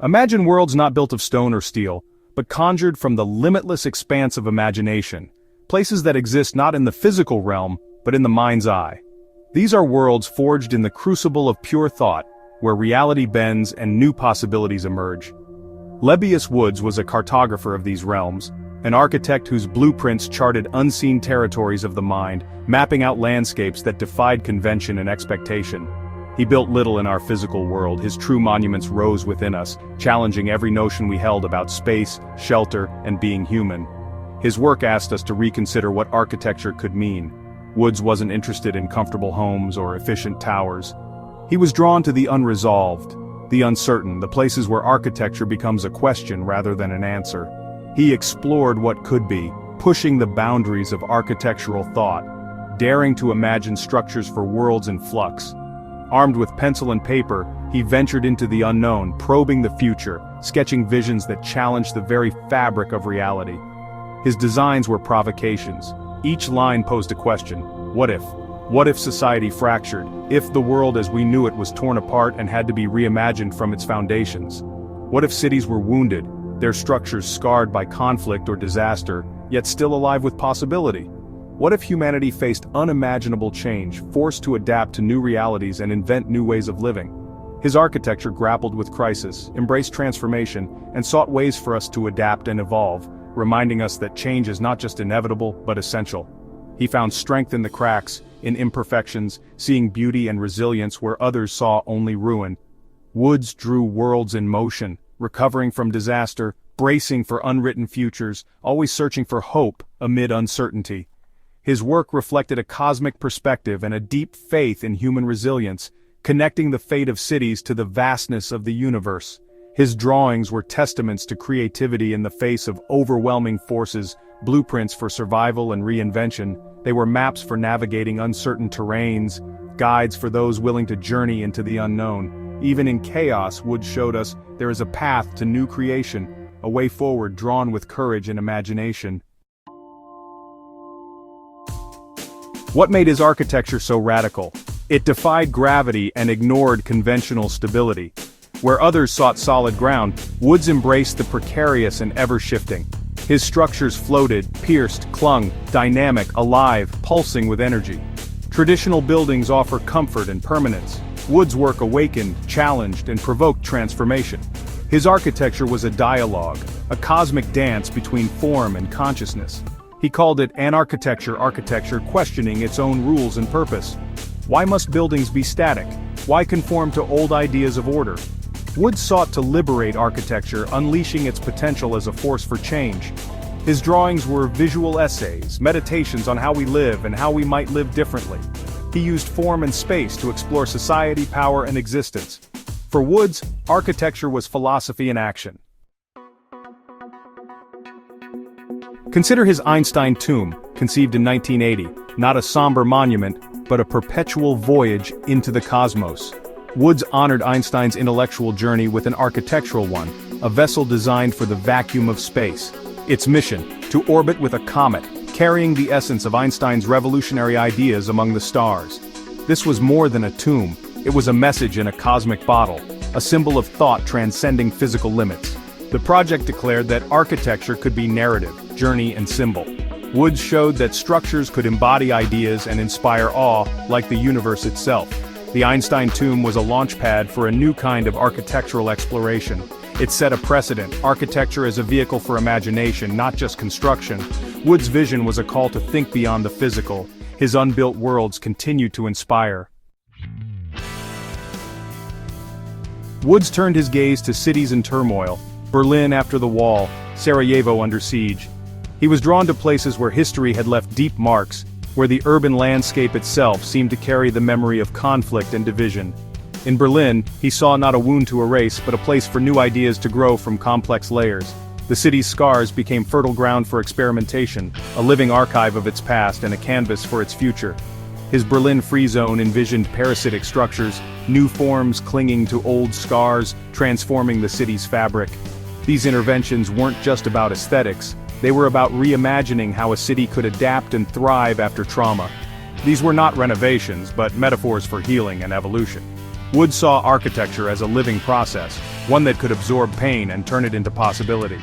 Imagine worlds not built of stone or steel, but conjured from the limitless expanse of imagination, places that exist not in the physical realm, but in the mind's eye. These are worlds forged in the crucible of pure thought, where reality bends and new possibilities emerge. Labbeaus Woods was a cartographer of these realms, an architect whose blueprints charted unseen territories of the mind, mapping out landscapes that defied convention and expectation. He built little in our physical world. His true monuments rose within us, challenging every notion we held about space, shelter, and being human. His work asked us to reconsider what architecture could mean. Woods wasn't interested in comfortable homes or efficient towers. He was drawn to the unresolved, the uncertain, the places where architecture becomes a question rather than an answer. He explored what could be, pushing the boundaries of architectural thought, daring to imagine structures for worlds in flux. Armed with pencil and paper, he ventured into the unknown, probing the future, sketching visions that challenged the very fabric of reality. His designs were provocations. Each line posed a question: what if? What if society fractured? If the world as we knew it was torn apart and had to be reimagined from its foundations? What if cities were wounded, their structures scarred by conflict or disaster, yet still alive with possibility? What if humanity faced unimaginable change, forced to adapt to new realities and invent new ways of living? His architecture grappled with crisis, embraced transformation, and sought ways for us to adapt and evolve, reminding us that change is not just inevitable, but essential. He found strength in the cracks, in imperfections, seeing beauty and resilience where others saw only ruin. Woods drew worlds in motion, recovering from disaster, bracing for unwritten futures, always searching for hope amid uncertainty. His work reflected a cosmic perspective and a deep faith in human resilience, connecting the fate of cities to the vastness of the universe. His drawings were testaments to creativity in the face of overwhelming forces, blueprints for survival and reinvention. They were maps for navigating uncertain terrains, guides for those willing to journey into the unknown. Even in chaos, Woods showed us there is a path to new creation, a way forward drawn with courage and imagination. What made his architecture so radical? It defied gravity and ignored conventional stability. Where others sought solid ground, Woods embraced the precarious and ever-shifting. His structures floated, pierced, clung, dynamic, alive, pulsing with energy. Traditional buildings offer comfort and permanence. Woods' work awakened, challenged, and provoked transformation. His architecture was a dialogue, a cosmic dance between form and consciousness. He called it anarchitecture architecture, questioning its own rules and purpose. Why must buildings be static? Why conform to old ideas of order? Woods sought to liberate architecture, unleashing its potential as a force for change. His drawings were visual essays, meditations on how we live and how we might live differently. He used form and space to explore society, power, and existence. For Woods, architecture was philosophy in action. Consider his Einstein tomb, conceived in 1980, not a somber monument, but a perpetual voyage into the cosmos. Woods honored Einstein's intellectual journey with an architectural one, a vessel designed for the vacuum of space. Its mission, to orbit with a comet, carrying the essence of Einstein's revolutionary ideas among the stars. This was more than a tomb, it was a message in a cosmic bottle, a symbol of thought transcending physical limits. The project declared that architecture could be narrative, journey, and symbol. Woods showed that structures could embody ideas and inspire awe, like the universe itself. The Einstein tomb was a launchpad for a new kind of architectural exploration. It set a precedent, architecture as a vehicle for imagination, not just construction. Woods' vision was a call to think beyond the physical. His unbuilt worlds continued to inspire. Woods turned his gaze to cities in turmoil, Berlin after the wall, Sarajevo under siege. He was drawn to places where history had left deep marks, where the urban landscape itself seemed to carry the memory of conflict and division. In Berlin, he saw not a wound to erase but a place for new ideas to grow from complex layers. The city's scars became fertile ground for experimentation, a living archive of its past and a canvas for its future. His Berlin Free Zone envisioned parasitic structures, new forms clinging to old scars, transforming the city's fabric. These interventions weren't just about aesthetics, they were about reimagining how a city could adapt and thrive after trauma. These were not renovations, but metaphors for healing and evolution. Woods saw architecture as a living process, one that could absorb pain and turn it into possibility.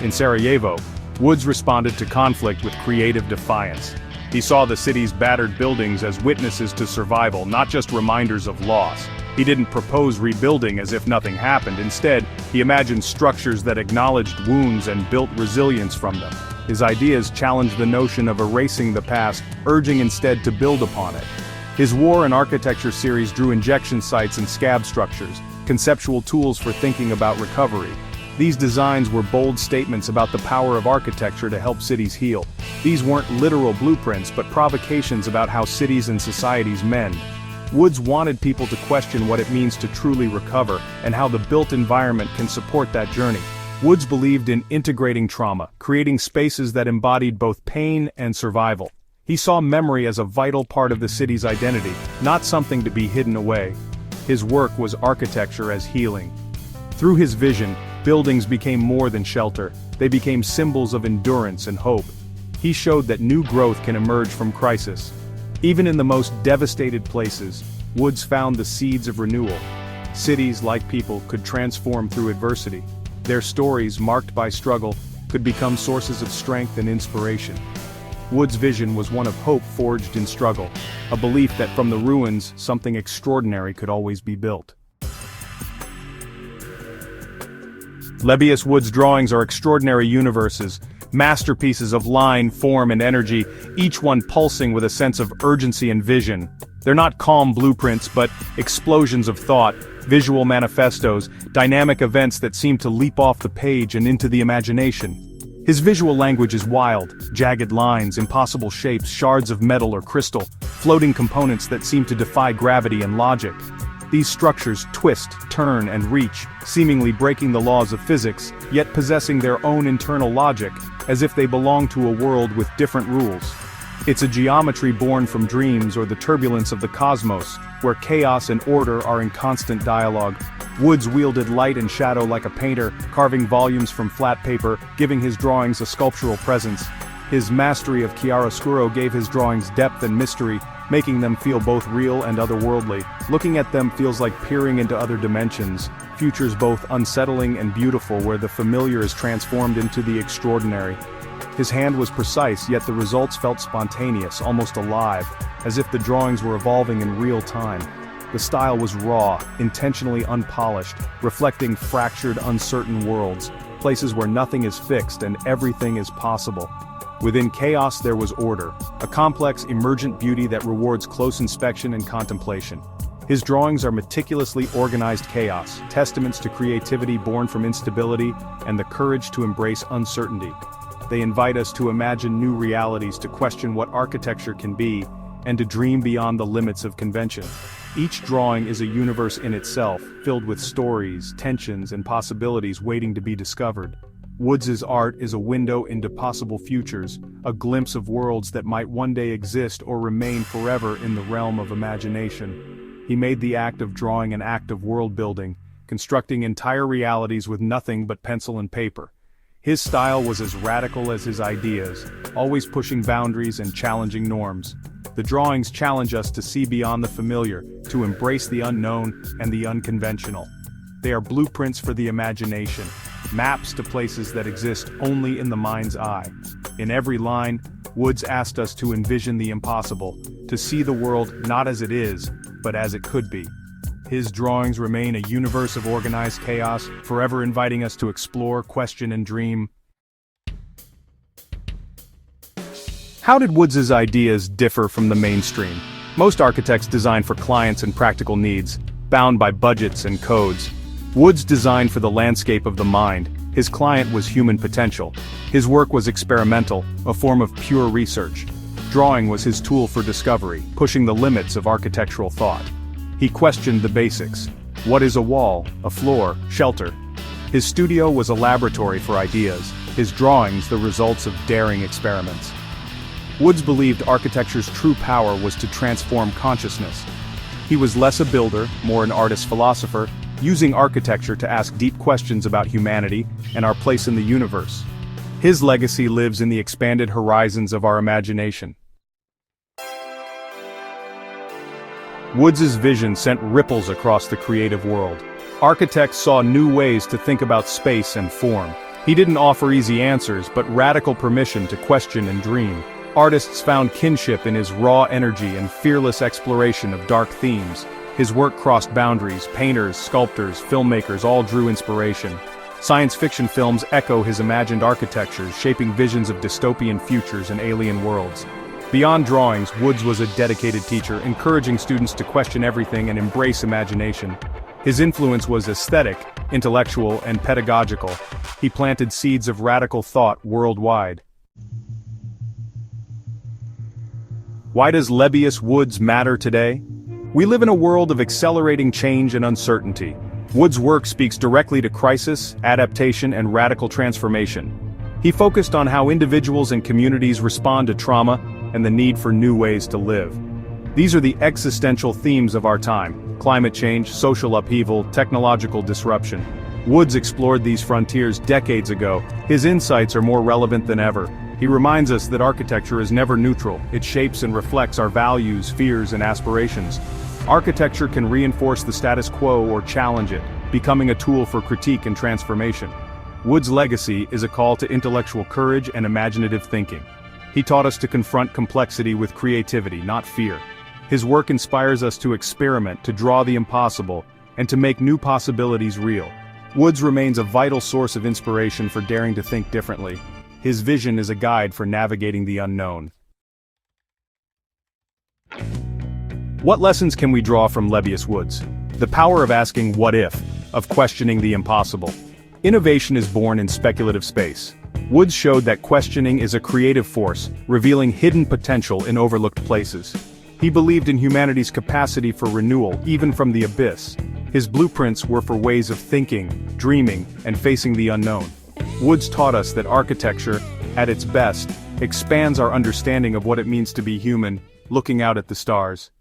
In Sarajevo, Woods responded to conflict with creative defiance. He saw the city's battered buildings as witnesses to survival, not just reminders of loss. He didn't propose rebuilding as if nothing happened. Instead, he imagined structures that acknowledged wounds and built resilience from them. His ideas challenged the notion of erasing the past, urging instead to build upon it. His War and Architecture series drew injection sites and scab structures, conceptual tools for thinking about recovery. These designs were bold statements about the power of architecture to help cities heal. These weren't literal blueprints, but provocations about how cities and societies mend. Woods wanted people to question what it means to truly recover, and how the built environment can support that journey. Woods believed in integrating trauma, creating spaces that embodied both pain and survival. He saw memory as a vital part of the city's identity, not something to be hidden away. His work was architecture as healing. Through his vision, buildings became more than shelter. They became symbols of endurance and hope. He showed that new growth can emerge from crisis. Even in the most devastated places, Woods found the seeds of renewal. Cities, like people, could transform through adversity. Their stories, marked by struggle, could become sources of strength and inspiration. Woods' vision was one of hope forged in struggle, a belief that from the ruins, something extraordinary could always be built. Labbeaus Woods' drawings are extraordinary universes, masterpieces of line, form, and energy, each one pulsing with a sense of urgency and vision. They're not calm blueprints, but explosions of thought, visual manifestos, dynamic events that seem to leap off the page and into the imagination. His visual language is wild, jagged lines, impossible shapes, shards of metal or crystal, floating components that seem to defy gravity and logic. These structures twist, turn, and reach, seemingly breaking the laws of physics, yet possessing their own internal logic, as if they belong to a world with different rules. It's a geometry born from dreams or the turbulence of the cosmos, where chaos and order are in constant dialogue. Woods wielded light and shadow like a painter, carving volumes from flat paper, giving his drawings a sculptural presence. His mastery of chiaroscuro gave his drawings depth and mystery, making them feel both real and otherworldly. Looking at them feels like peering into other dimensions, futures both unsettling and beautiful, where the familiar is transformed into the extraordinary. His hand was precise, yet the results felt spontaneous, almost alive, as if the drawings were evolving in real time. The style was raw, intentionally unpolished, reflecting fractured, uncertain worlds, places where nothing is fixed and everything is possible. Within chaos there was order, a complex, emergent beauty that rewards close inspection and contemplation. His drawings are meticulously organized chaos, testaments to creativity born from instability and the courage to embrace uncertainty. They invite us to imagine new realities, to question what architecture can be, and to dream beyond the limits of convention. Each drawing is a universe in itself, filled with stories, tensions, and possibilities waiting to be discovered. Woods' art is a window into possible futures, a glimpse of worlds that might one day exist or remain forever in the realm of imagination. He made the act of drawing an act of world-building, constructing entire realities with nothing but pencil and paper. His style was as radical as his ideas, always pushing boundaries and challenging norms. The drawings challenge us to see beyond the familiar, to embrace the unknown and the unconventional. They are blueprints for the imagination, maps to places that exist only in the mind's eye. In every line, Woods asked us to envision the impossible, to see the world not as it is, but as it could be. His drawings remain a universe of organized chaos, forever inviting us to explore, question, and dream. How did Woods' ideas differ from the mainstream? Most architects design for clients and practical needs, bound by budgets and codes. Woods designed for the landscape of the mind. His client was human potential. His work was experimental, a form of pure research. Drawing was his tool for discovery, pushing the limits of architectural thought. He questioned the basics. What is a wall, a floor, shelter? His studio was a laboratory for ideas, his drawings the results of daring experiments. Woods believed architecture's true power was to transform consciousness. He was less a builder, more an artist-philosopher, using architecture to ask deep questions about humanity and our place in the universe. His legacy lives in the expanded horizons of our imagination. Woods' vision sent ripples across the creative world. Architects saw new ways to think about space and form. He didn't offer easy answers, but radical permission to question and dream. Artists found kinship in his raw energy and fearless exploration of dark themes. His work crossed boundaries. Painters, sculptors, filmmakers all drew inspiration. Science fiction films echo his imagined architectures, shaping visions of dystopian futures and alien worlds. Beyond drawings, Woods was a dedicated teacher, encouraging students to question everything and embrace imagination. His influence was aesthetic, intellectual, and pedagogical. He planted seeds of radical thought worldwide. Why does Labbeaus Woods matter today? We live in a world of accelerating change and uncertainty. Woods' work speaks directly to crisis, adaptation, and radical transformation. He focused on how individuals and communities respond to trauma and the need for new ways to live. These are the existential themes of our time: climate change, social upheaval, technological disruption. Woods explored these frontiers decades ago. His insights are more relevant than ever. He reminds us that architecture is never neutral. It shapes and reflects our values, fears, and aspirations. Architecture can reinforce the status quo or challenge it, becoming a tool for critique and transformation. Woods' legacy is a call to intellectual courage and imaginative thinking. He taught us to confront complexity with creativity, not fear. His work inspires us to experiment, to draw the impossible, and to make new possibilities real. Woods remains a vital source of inspiration for daring to think differently. His vision is a guide for navigating the unknown. What lessons can we draw from Labbeaus Woods? The power of asking what if, of questioning the impossible. Innovation is born in speculative space. Woods showed that questioning is a creative force, revealing hidden potential in overlooked places. He believed in humanity's capacity for renewal, even from the abyss. His blueprints were for ways of thinking, dreaming, and facing the unknown. Woods taught us that architecture, at its best, expands our understanding of what it means to be human, looking out at the stars.